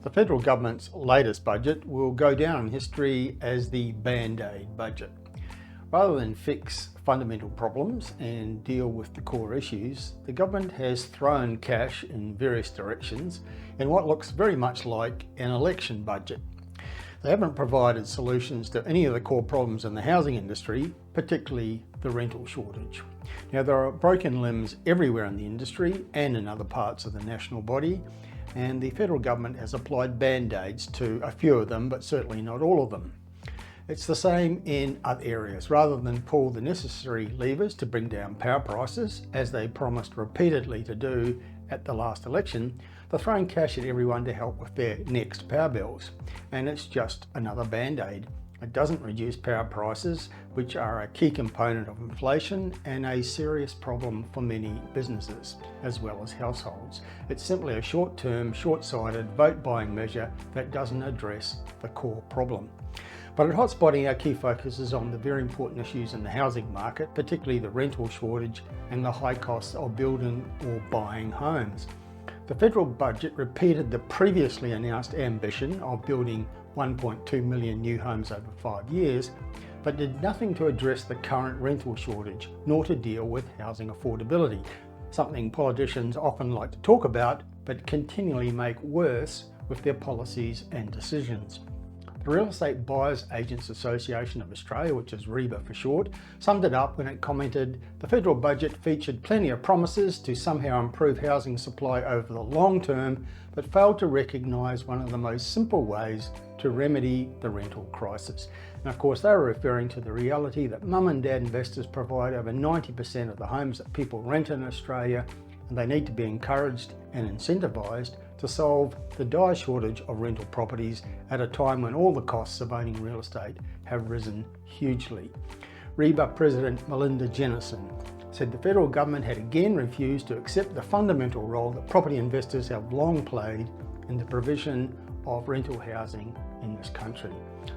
The federal government's latest budget will go down in history as the Band-Aid budget. Rather than fix fundamental problems and deal with the core issues, the government has thrown cash in various directions in what looks very much like an election budget. They haven't provided solutions to any of the core problems in the housing industry, particularly the rental shortage. Now, there are broken limbs everywhere in the industry and in other parts of the national body, and the federal government has applied band-aids to a few of them, but certainly not all of them. It's the same in other areas. Rather than pull the necessary levers to bring down power prices, as they promised repeatedly to do at the last election, they're throwing cash at everyone to help with their next power bills. And it's just another band-aid. It doesn't reduce power prices, which are a key component of inflation and a serious problem for many businesses, as well as households. It's simply a short-term, short-sighted vote-buying measure that doesn't address the core problem. But at Hotspotting, our key focus is on the very important issues in the housing market, particularly the rental shortage and the high costs of building or buying homes. The federal budget repeated the previously announced ambition of building 1.2 million new homes over 5 years, but did nothing to address the current rental shortage, nor to deal with housing affordability, something politicians often like to talk about, but continually make worse with their policies and decisions. The Real Estate Buyers Agents Association of Australia, which is REBA for short, summed it up when it commented, "The federal budget featured plenty of promises to somehow improve housing supply over the long term, but failed to recognise one of the most simple ways to remedy the rental crisis." And of course, they were referring to the reality that mum and dad investors provide over 90% of the homes that people rent in Australia, and they need to be encouraged and incentivised to solve the dire shortage of rental properties at a time when all the costs of owning real estate have risen hugely. REBA President Melinda Jennison said the federal government had again refused to accept the fundamental role that property investors have long played in the provision of rental housing in this country.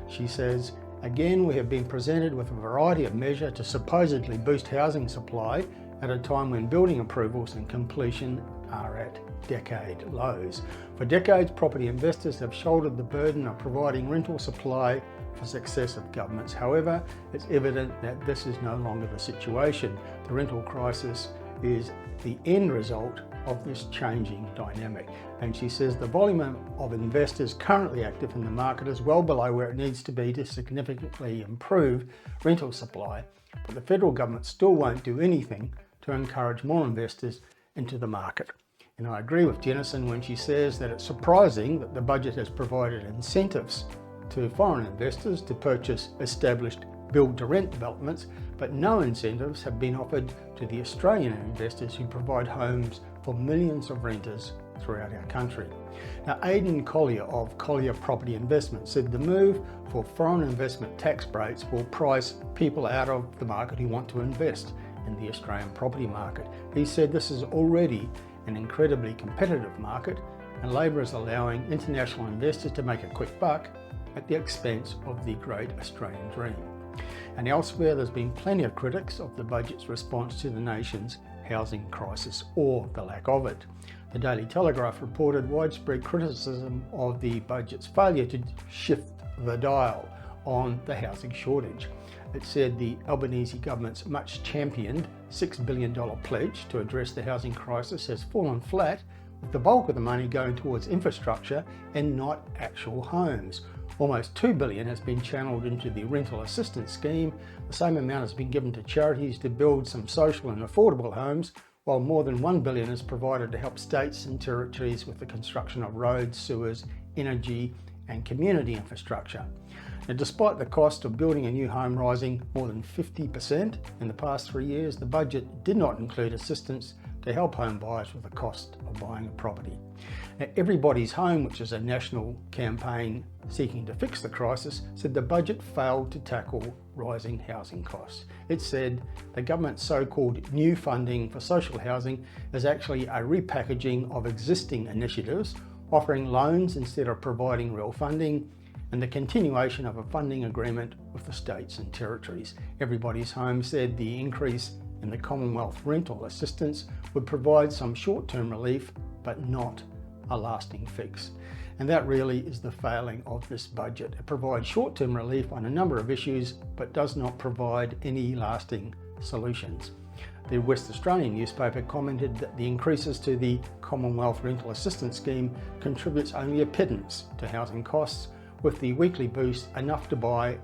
She says, "Again, we have been presented with a variety of measures to supposedly boost housing supply at a time when building approvals and completion are at decade lows. For decades, property investors have shouldered the burden of providing rental supply for successive governments. However, it's evident that this is no longer the situation. The rental crisis is the end result of this changing dynamic." And she says the volume of investors currently active in the market is well below where it needs to be to significantly improve rental supply, but the federal government still won't do anything to encourage more investors into the market. And I agree with Jennison when she says that it's surprising that the budget has provided incentives to foreign investors to purchase established build-to-rent developments, but no incentives have been offered to the Australian investors who provide homes for millions of renters throughout our country. Now, Aidan Collier of Collier Property Investment said the move for foreign investment tax breaks will price people out of the market who want to invest in the Australian property market. He said this is already an incredibly competitive market, and Labor is allowing international investors to make a quick buck at the expense of the great Australian dream. And elsewhere, there's been plenty of critics of the budget's response to the nation's housing crisis, or the lack of it. The Daily Telegraph reported widespread criticism of the budget's failure to shift the dial on the housing shortage. It said the Albanese government's much championed $6 billion pledge to address the housing crisis has fallen flat, with the bulk of the money going towards infrastructure and not actual homes. Almost $2 billion has been channeled into the rental assistance scheme. The same amount has been given to charities to build some social and affordable homes, while more than $1 billion is provided to help states and territories with the construction of roads, sewers, energy and community infrastructure. Now, despite the cost of building a new home rising more than 50% in the past 3 years, the budget did not include assistance to help home buyers with the cost of buying a property. Now, Everybody's Home, which is a national campaign seeking to fix the crisis, said the budget failed to tackle rising housing costs. It said the government's so-called new funding for social housing is actually a repackaging of existing initiatives, offering loans instead of providing real funding, and the continuation of a funding agreement with the states and territories. Everybody's Home said the increase in the Commonwealth rental assistance would provide some short-term relief, but not a lasting fix. And that really is the failing of this budget. It provides short-term relief on a number of issues, but does not provide any lasting solutions. The West Australian newspaper commented that the increases to the Commonwealth Rental Assistance Scheme contributes only a pittance to housing costs, with the weekly boost enough to buy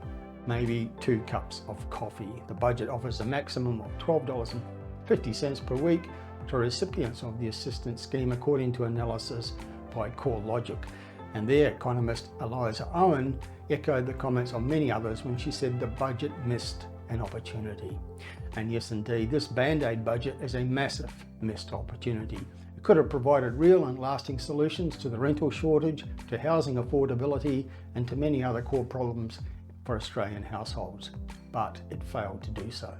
maybe 2 cups of coffee. The budget offers a maximum of $12.50 per week to recipients of the assistance scheme, according to analysis by CoreLogic. And their economist Eliza Owen echoed the comments of many others when she said the budget missed an opportunity. And yes, indeed, this Band-Aid budget is a massive missed opportunity. It could have provided real and lasting solutions to the rental shortage, to housing affordability, and to many other core problems for Australian households, but it failed to do so.